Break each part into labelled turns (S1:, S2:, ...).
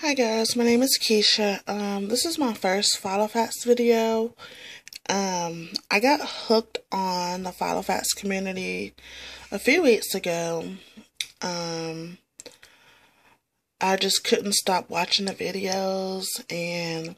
S1: Hi guys, my name is Keisha. This is my first Filofax video. I got hooked on the Filofax community a few weeks ago. Um, I just couldn't stop watching the videos, and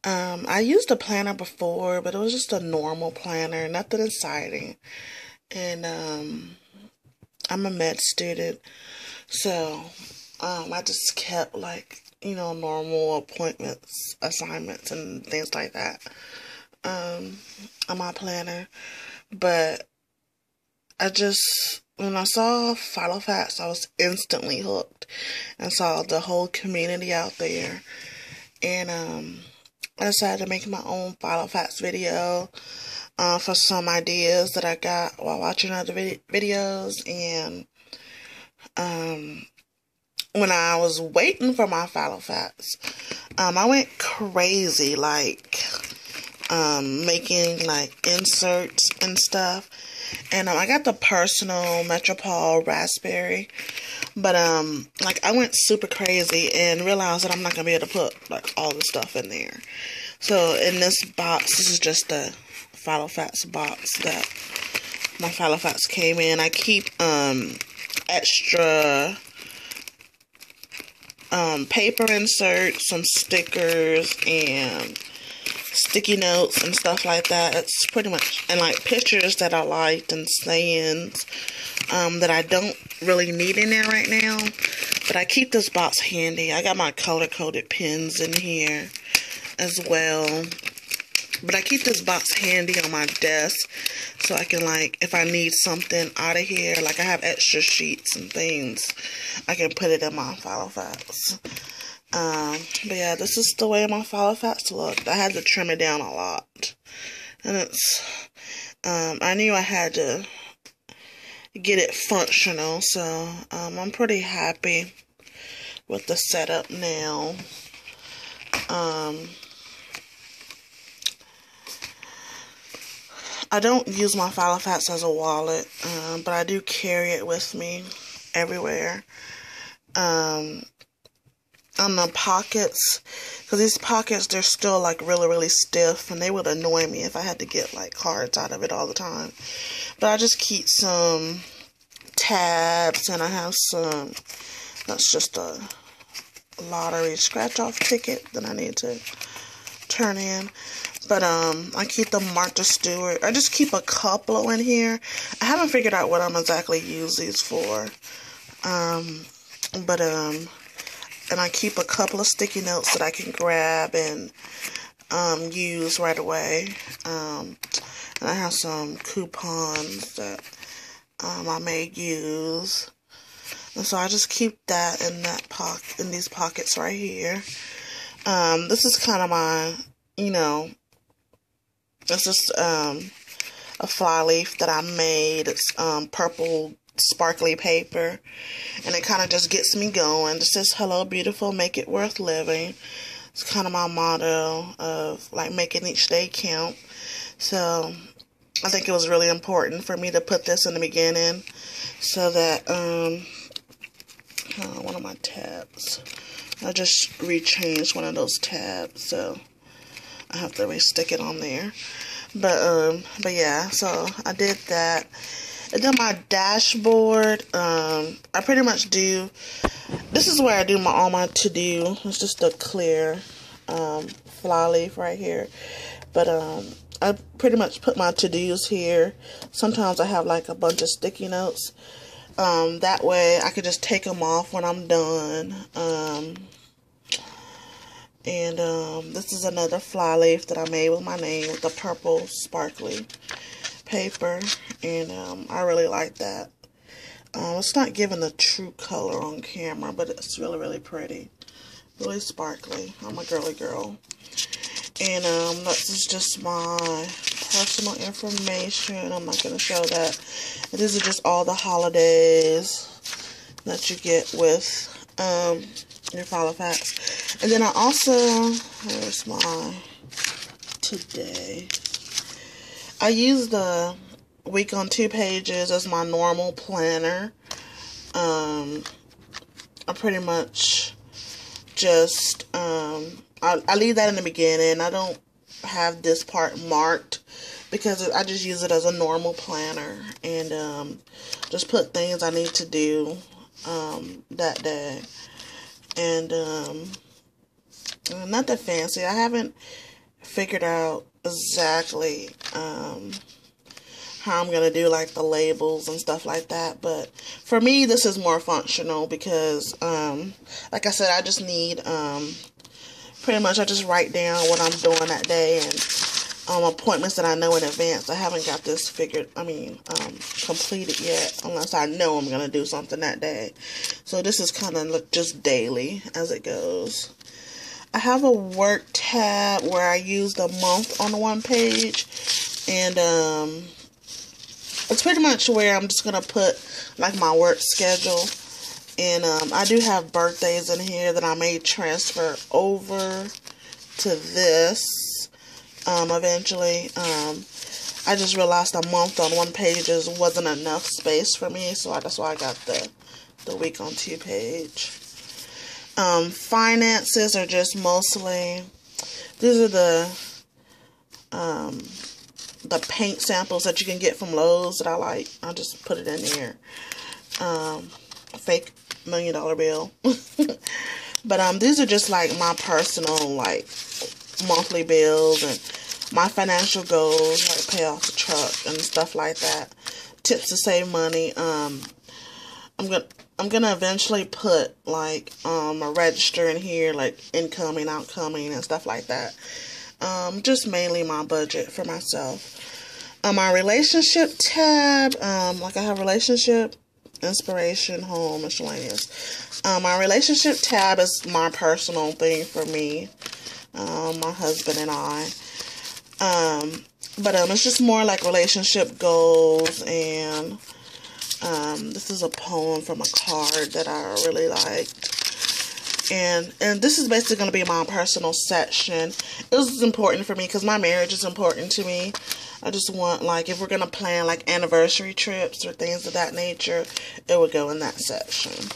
S1: I used a planner before, but it was just a normal planner, nothing exciting. And I'm a med student, so I just kept normal appointments, assignments, and things like that on my planner. But when I saw Filofax, I was instantly hooked and saw the whole community out there. And I decided to make my own Filofax video for some ideas that I got while watching other videos. And when I was waiting for my Filofax, I went crazy, making inserts and stuff. And I got the personal Metropole Raspberry, but I went super crazy and realized that I'm not gonna be able to put all the stuff in there. So in this box, this is just the Filofax box that my Filofax came in. I keep extra paper inserts, some stickers, and sticky notes and stuff like that. It's pretty much, and pictures that I liked and sayings that I don't really need in there right now. But I keep this box handy. I got my color-coded pens in here as well. But I keep this box handy on my desk so I can, if I need something out of here, I have extra sheets and things, I can put it in my Filofax. But yeah, this is the way my Filofax looked. I had to trim it down a lot. And I knew I had to get it functional, so I'm pretty happy with the setup now. I don't use my Filofax as a wallet, but I do carry it with me everywhere. On the pockets, because these pockets, they're still really, really stiff, and they would annoy me if I had to get cards out of it all the time. But I just keep some tabs, and I have some, that's just a lottery scratch-off ticket that I need to turn in. But I keep the Martha Stewart. I just keep a couple in here. I haven't figured out what I'm exactly use these for. And I keep a couple of sticky notes that I can grab and use right away. And I have some coupons that I may use. And so I just keep that in these pockets right here. This is kind of my, this is a fly leaf that I made. It's purple sparkly paper, and it kind of just gets me going. It says, "Hello, beautiful, make it worth living." It's kind of my motto of making each day count. So I think it was really important for me to put this in the beginning so that one of my tabs, I just rechanged one of those tabs, so I have to re-stick it on there. But yeah, so I did that. And then my dashboard, I pretty much do, this is where I do all my to-do. It's just a clear fly leaf right here. But I pretty much put my to-dos here. Sometimes I have a bunch of sticky notes. That way I could just take them off when I'm done. And this is another fly leaf that I made with my name with the purple sparkly paper, and I really like that. It's not giving the true color on camera, but it's really, really pretty, really sparkly. I'm a girly girl. And this is just my personal information. I'm not going to show that. And these are just all the holidays that you get with your Filofax. And then I also, here's my today. I use the week on 2 pages as my normal planner. I pretty much just, I leave that in the beginning. I don't have this part marked because I just use it as a normal planner, and just put things I need to do that day. And nothing fancy. I haven't figured out exactly how I'm gonna do like the labels and stuff like that, but for me this is more functional because like I said, I just need pretty much I just write down what I'm doing that day, and appointments that I know in advance. I haven't got this completed yet unless I know I'm gonna do something that day. So this is kind of just daily as it goes. I have a work tab where I use the month on the one page, and it's pretty much where I'm just gonna put like my work schedule, and I do have birthdays in here that I may transfer over to this eventually. I just realized a month on one page wasn't enough space for me, so that's why I got the week on 2 page. Finances are just mostly, these are the paint samples that you can get from Lowe's that I like. I'll just put it in there. Fake $1 million bill. But these are just like my personal like monthly bills and my financial goals, like pay off the truck and stuff like that. Tips to save money. I'm gonna eventually put like a register in here, like incoming, outgoing, and stuff like that. Just mainly my budget for myself. My relationship tab, like I have relationship, inspiration, home, miscellaneous. My relationship tab is my personal thing for me, my husband and I. But it's just more like relationship goals, and this is a poem from a card that I really liked. And this is basically going to be my personal section. This is important for me because my marriage is important to me. I just want, like, if we're going to plan, like, anniversary trips or things of that nature, it would go in that section.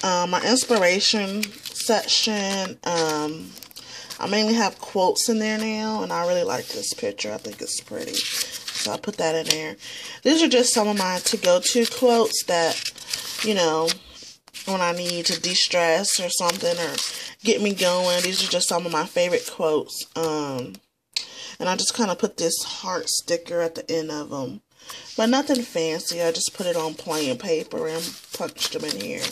S1: My inspiration section, I mainly have quotes in there now, and I really like this picture. I think it's pretty. So I put that in there. These are just some of my to-go-to quotes that, you know, when I need to de-stress or something or get me going. These are just some of my favorite quotes. And I just kind of put this heart sticker at the end of them. But nothing fancy. I just put it on plain paper and punched them in here.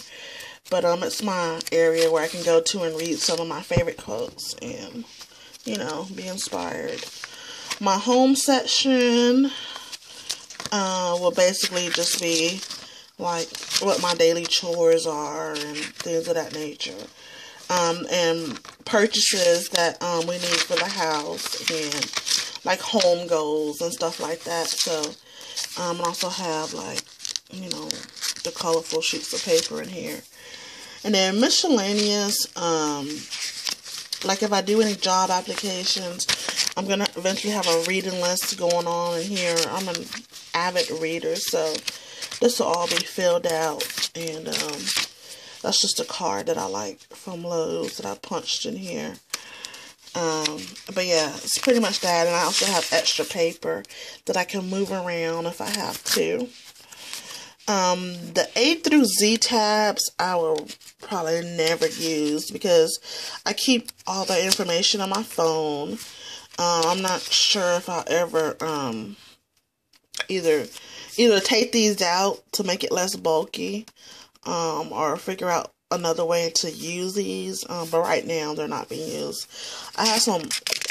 S1: But it's my area where I can go to and read some of my favorite quotes and, you know, be inspired. My home section will basically just be like what my daily chores are and things of that nature. And purchases that we need for the house, and like home goals and stuff like that. So I also have, like, you know, the colorful sheets of paper in here. And then miscellaneous, like if I do any job applications, I'm going to eventually have a reading list going on in here. I'm an avid reader, so this will all be filled out. And that's just a card that I like from Lowe's that I punched in here. But yeah, it's pretty much that. And I also have extra paper that I can move around if I have to. The A through Z tabs I will probably never use because I keep all the information on my phone. I'm not sure if I'll ever either take these out to make it less bulky, or figure out another way to use these, but right now they're not being used. I have a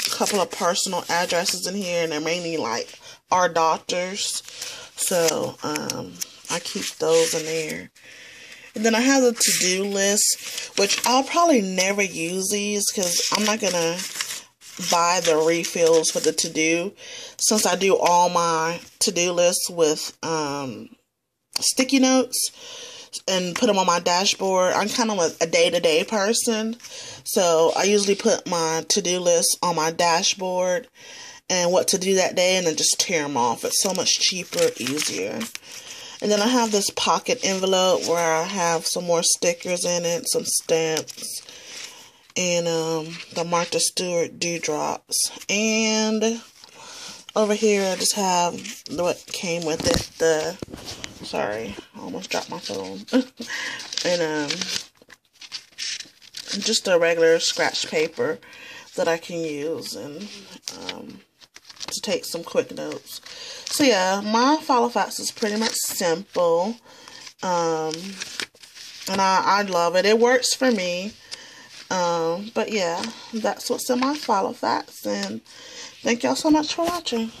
S1: couple of personal addresses in here, and they're mainly like our doctors, so I keep those in there. And then I have a to-do list, which I'll probably never use these because I'm not gonna buy the refills for the to-do, since I do all my to-do lists with sticky notes and put them on my dashboard. I'm kind of a day-to-day person, so I usually put my to-do list on my dashboard and what to do that day, and then just tear them off. It's so much cheaper, easier. And then I have this pocket envelope where I have some more stickers in it, some stamps, and the Martha Stewart dewdrops. And over here I just have what came with it. Sorry, I almost dropped my phone. And just a regular scratch paper that I can use and to take some quick notes. So yeah, my Filofax is pretty much simple, and I love it. It works for me. But yeah, that's what's in my Filofax, and thank y'all so much for watching.